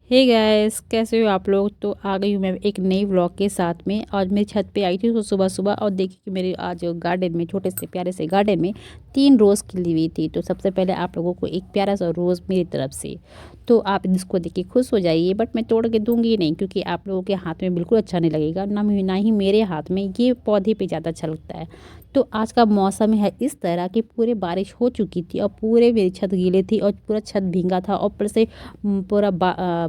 Hey guys, कैसे हो आप लोग। तो आ गई हूँ मैं एक नई व्लॉग के साथ में। आज मेरी छत पे आई थी तो सुबह सुबह और देखी कि मेरे आज गार्डन में, छोटे से प्यारे से गार्डन में 3 रोज़ खिली हुई थी। तो सबसे पहले आप लोगों को एक प्यारा सा रोज़ मेरी तरफ से। तो आप इसको देख के खुश हो जाइए, बट मैं तोड़ के दूंगी नहीं क्योंकि आप लोगों के हाथ में बिल्कुल अच्छा नहीं लगेगा, ना ही मेरे हाथ में। ये पौधे पे ज़्यादा अच्छा लगता है। तो आज का मौसम है इस तरह कि पूरे बारिश हो चुकी थी और पूरे मेरी छत गीली थी और पूरा छत भींगा था और ऊपर से पूरा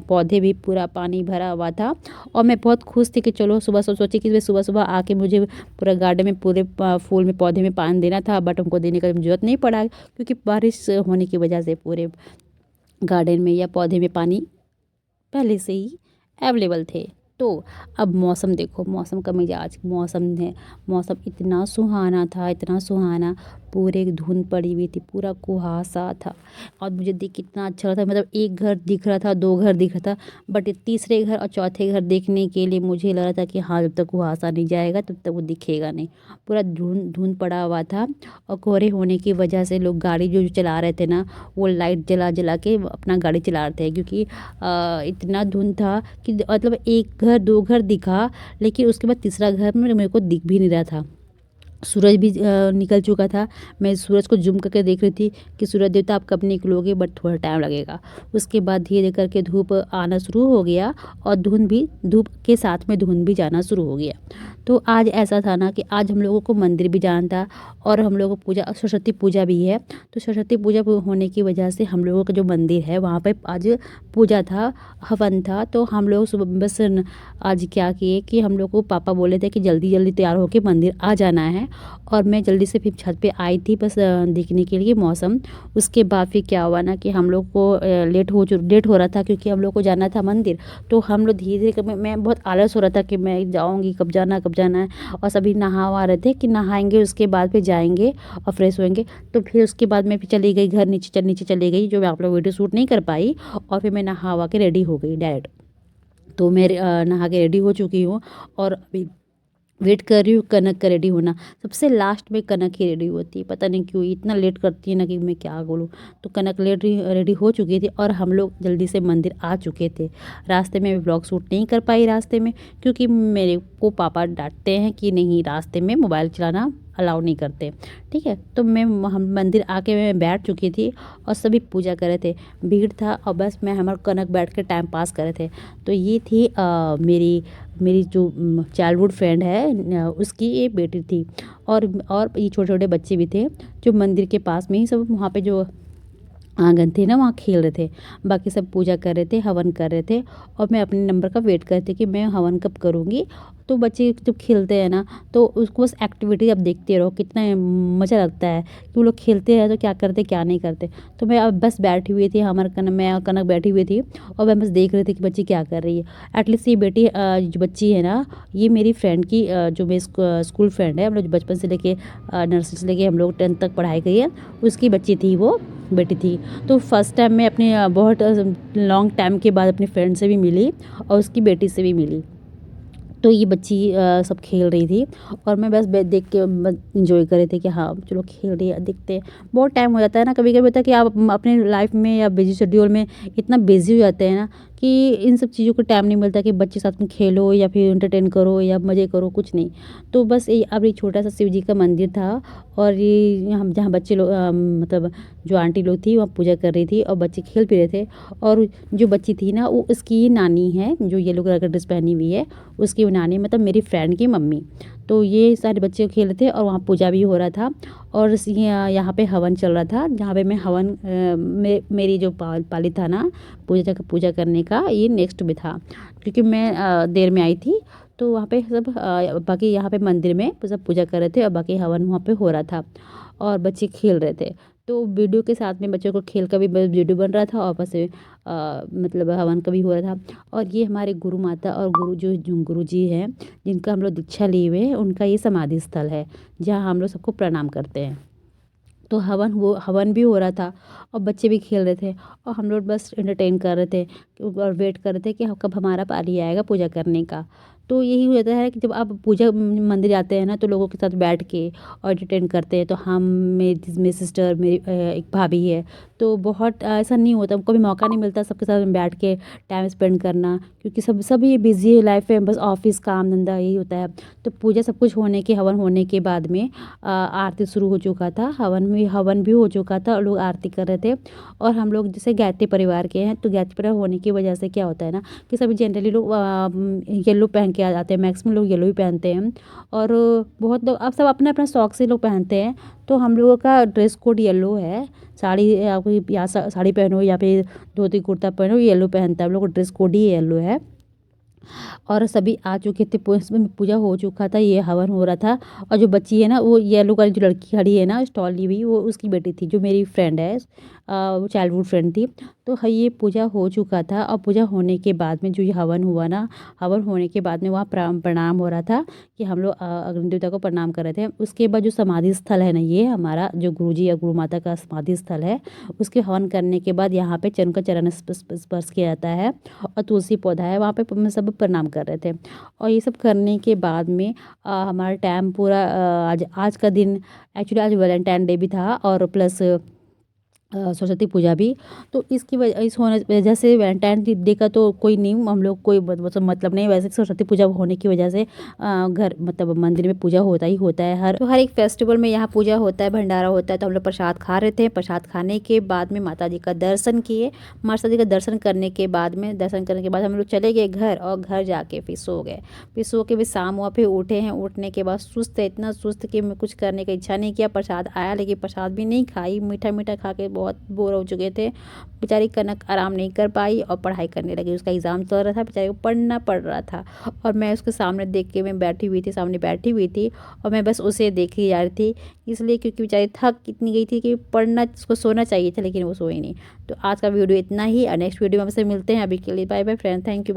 पौधे भी पूरा पानी भरा हुआ था। और मैं बहुत खुश थी कि चलो सुबह सोची कि सुबह सुबह आके मुझे पूरा गार्डन में पूरे फूल में पौधे में पानी देना था, बट हमको देने का जरूरत नहीं पड़ा क्योंकि बारिश होने की वजह से पूरे गार्डन में या पौधे में पानी पहले से ही अवेलेबल थे। तो अब मौसम देखो, मौसम का मिजाज, मौसम है, मौसम इतना सुहाना था, इतना सुहाना। पूरे धुंध पड़ी हुई थी, पूरा कुहासा था और मुझे देख कितना अच्छा लगा था। मतलब एक घर दिख रहा था, 2 घर दिख रहा था, बट तीसरे घर और चौथे घर देखने के लिए मुझे लग रहा था कि हाँ, जब तक कुहासा नहीं जाएगा तब तक वो दिखेगा नहीं। पूरा धुंध धुंध पड़ा हुआ था और कोहरे होने की वजह से लोग गाड़ी जो चला रहे थे ना, वो लाइट जला जला के अपना गाड़ी चला रहे थे क्योंकि इतना धुंध था कि मतलब एक घर 2 घर दिखा, लेकिन उसके बाद तीसरा घर में मेरे को दिख भी नहीं रहा था। सूरज भी निकल चुका था। मैं सूरज को ज़ूम करके देख रही थी कि सूरज देवता आप कब निकलोगे, बट थोड़ा टाइम लगेगा। उसके बाद धीरे करके धूप आना शुरू हो गया और धूप के साथ में धुंध भी जाना शुरू हो गया। तो आज ऐसा था ना कि आज हम लोगों को मंदिर भी जाना था और हम लोगों को पूजा, सरस्वती पूजा भी है। तो सरस्वती पूजा होने की वजह से हम लोगों का जो मंदिर है वहाँ पे आज पूजा था, हवन था। तो हम लोग सुबह बस आज क्या किए कि हम लोग को पापा बोले थे कि जल्दी जल्दी तैयार होकर मंदिर आ जाना है। और मैं जल्दी से फिर छत पे आई थी बस देखने के लिए मौसम। उसके बाद फिर क्या हुआ ना कि हम लोग को लेट हो रहा था क्योंकि हम लोग को जाना था मंदिर। तो हम लोग धीरे धीरे, मैं बहुत आलस हो रहा था कि मैं जाऊँगी, कब जाना है। और सभी नहा वहा रहे थे कि नहाएंगे उसके बाद फिर जाएंगे और फ्रेश होएंगे। तो फिर उसके बाद मैं फिर चली गई घर, नीचे चली गई, जो मैं आप लोग वीडियो शूट नहीं कर पाई। और फिर मैं नहा वहा के रेडी हो गई डायरेक्ट। तो मैं नहा के रेडी हो चुकी हूँ और अभी वेट कर रही हूँ कनक का रेडी होना। सबसे लास्ट में कनक ही रेडी होती है, पता नहीं क्यों इतना लेट करती है ना कि मैं क्या बोलूँ। तो कनक रेडी हो चुकी थी और हम लोग जल्दी से मंदिर आ चुके थे। रास्ते में ब्लॉग शूट नहीं कर पाई रास्ते में, क्योंकि मेरे को पापा डांटते हैं कि नहीं, रास्ते में मोबाइल चलाना अलाउ नहीं करते। ठीक है, तो हम मंदिर आके मैं बैठ चुकी थी और सभी पूजा कर रहे थे, भीड़ था और बस मैं हमारा कनक बैठ के टाइम पास कर रहे थे। तो ये थी मेरी मेरी जो चाइल्डहुड फ्रेंड है उसकी ये बेटी थी। और ये छोटे छोटे बच्चे भी थे जो मंदिर के पास में ही सब वहाँ पे जो आंगन थे ना, वहाँ खेल रहे थे। बाकी सब पूजा कर रहे थे, हवन कर रहे थे और मैं अपने नंबर का वेट कर रही थी कि मैं हवन कब करूँगी। तो बच्चे जब खेलते हैं ना तो उसको बस एक्टिविटी अब देखते रहो, कितना मज़ा लगता है कि वो लोग खेलते हैं तो क्या करते क्या नहीं करते। तो मैं अब बस बैठी हुई थी, मैं और कनक बैठी हुई थी और मैं बस देख रही थी कि बच्ची क्या कर रही है। एटलीस्ट ये बेटी जो बच्ची है ना, ये मेरी फ्रेंड की जो मेरी स्कूल फ्रेंड है, हम लोग बचपन से लेके नर्सरी से लेके हम लोग 10th तक पढ़ाई करी है, उसकी बच्ची थी, वो बेटी थी। तो फर्स्ट टाइम मैं अपने बहुत लॉन्ग टाइम के बाद अपनी फ्रेंड से भी मिली और उसकी बेटी से भी मिली। तो ये बच्ची सब खेल रही थी और मैं बस देख के इंजॉय कर रही थी कि हाँ चलो खेल रही है, देखते हैं। बहुत टाइम हो जाता है ना, कभी कभी होता है कि आप अपने लाइफ में या बिजी शेड्यूल में इतना बिजी हो जाते हैं ना कि इन सब चीज़ों को टाइम नहीं मिलता कि बच्चे साथ में खेलो या फिर एंटरटेन करो या मज़े करो, कुछ नहीं। तो बस ये अब ये छोटा सा शिव जी का मंदिर था और ये यहाँ जहाँ बच्चे लोग मतलब जो आंटी लोग थी वहाँ पूजा कर रही थी और बच्चे खेल भी रहे थे। और जो बच्ची थी ना, वो उसकी नानी है, जो येलो कलर का ड्रेस पहनी हुई है, उसकी नानी मतलब मेरी फ्रेंड की मम्मी। तो ये सारे बच्चे खेल रहे थे और वहाँ पूजा भी हो रहा था। और यहाँ पे हवन चल रहा था, जहाँ पे मैं हवन मेरी जो पाली था ना पूजा करने का, ये नेक्स्ट में था क्योंकि मैं देर में आई थी। तो वहाँ पे सब बाकी यहाँ पे मंदिर में सब पूजा कर रहे थे और बाकी हवन वहाँ पे हो रहा था और बच्चे खेल रहे थे। तो वीडियो के साथ में बच्चों को खेल का भी वीडियो बन रहा था और बस मतलब हवन का भी हो रहा था। और ये हमारे गुरु माता और जो गुरु जी हैं जिनका हम लोग दीक्षा लिए हुए हैं, उनका ये समाधि स्थल है जहाँ हम लोग सबको प्रणाम करते हैं। तो हवन भी हो रहा था और बच्चे भी खेल रहे थे और हम लोग बस एंटरटेन कर रहे थे और वेट कर रहे थे कि कब हमारा पारी आएगा पूजा करने का। तो यही हो जाता है कि जब आप पूजा मंदिर जाते हैं ना तो लोगों के साथ बैठ के और एंटरटेन करते हैं। तो हम मेरी सिस्टर, मेरी एक भाभी है, तो बहुत ऐसा नहीं होता, कभी मौका नहीं मिलता सबके साथ बैठ के टाइम स्पेंड करना, क्योंकि सभी बिजी लाइफ है, बस ऑफिस काम धंधा यही होता है। तो पूजा सब कुछ होने के, हवन होने के बाद में आरती शुरू हो चुका था, हवन भी हो चुका था और लोग आरती कर रहे थे। और हम लोग जैसे गायत्री परिवार के हैं, तो गायत्री परिवार होने की वजह से क्या होता है ना कि सभी जनरली लोग येलो पहन के आ जाते हैं, मैक्सिमम लोग येलो ही पहनते हैं। और बहुत लोग अब सब अपना अपना शौक से लोग पहनते हैं। तो हम लोगों का ड्रेस कोड येलो है। साड़ी आप या साड़ी पहनो या फिर धोती कुर्ता पहनो, येलो पहनता है, हम लोग का ड्रेस कोड ही येलो है। और सभी आ चुके थे, उसमें पूजा हो चुका था, ये हवन हो रहा था। और जो बच्ची है ना, वो येलो वाली जो लड़की खड़ी है ना स्टॉल ली हुई, वो उसकी बेटी थी, जो मेरी फ्रेंड है, वो चाइल्डहुड फ्रेंड थी। तो हाँ, ये पूजा हो चुका था। और पूजा होने के बाद में जो ये हवन हुआ ना, हवन होने के बाद में वहाँ प्रणाम हो रहा था कि हम लोग अग्नि देवता को प्रणाम कर रहे थे। उसके बाद जो समाधि स्थल है ना, ये हमारा जो गुरुजी या गुरु माता का समाधि स्थल है, उसके हवन करने के बाद यहाँ पे चरण स्पर्श किया जाता है। और तुलसी पौधा है वहाँ पे, हम सब प्रणाम कर रहे थे। और ये सब करने के बाद में हमारा टाइम पूरा आज का दिन, एक्चुअली आज वैलेंटाइन डे भी था और प्लस सरस्वती पूजा भी। तो इसकी वजह इस होने वजह से वैलेंटाइन डे का तो कोई नहीं, हम लोग कोई मतलब नहीं, वैसे सरस्वती पूजा होने की वजह से घर मतलब मंदिर में पूजा होता ही होता है। हर एक फेस्टिवल में यहाँ पूजा होता है, भंडारा होता है। तो हम लोग प्रसाद खा रहे थे। प्रसाद खाने के बाद में माता जी का दर्शन किए। माता जी का दर्शन करने के बाद हम लोग चले गए घर, और घर जाके फिर सो गए। फिर सो के भी शाम हुआ, फिर उठे हैं। उठने के बाद सुस्त है, इतना सुस्त कि मैं कुछ करने की इच्छा नहीं किया। प्रसाद आया लेकिन प्रसाद भी नहीं खाई, मीठा मीठा खा के बहुत बोर हो चुके थे। बेचारी कनक आराम नहीं कर पाई और पढ़ाई करने लगी। उसका एग्ज़ाम चल रहा था, बेचारी को पढ़ना पड़ रहा था। और मैं उसके सामने देख के मैं बैठी हुई थी, सामने बैठी हुई थी, और मैं बस उसे देखी जा रही थी। इसलिए क्योंकि बेचारी थक इतनी गई थी कि पढ़ना, उसको सोना चाहिए था, लेकिन वो सोई नहीं। तो आज का वीडियो इतना ही, और नेक्स्ट वीडियो में हमसे मिलते हैं। अभी के लिए bye bye friend, thank you.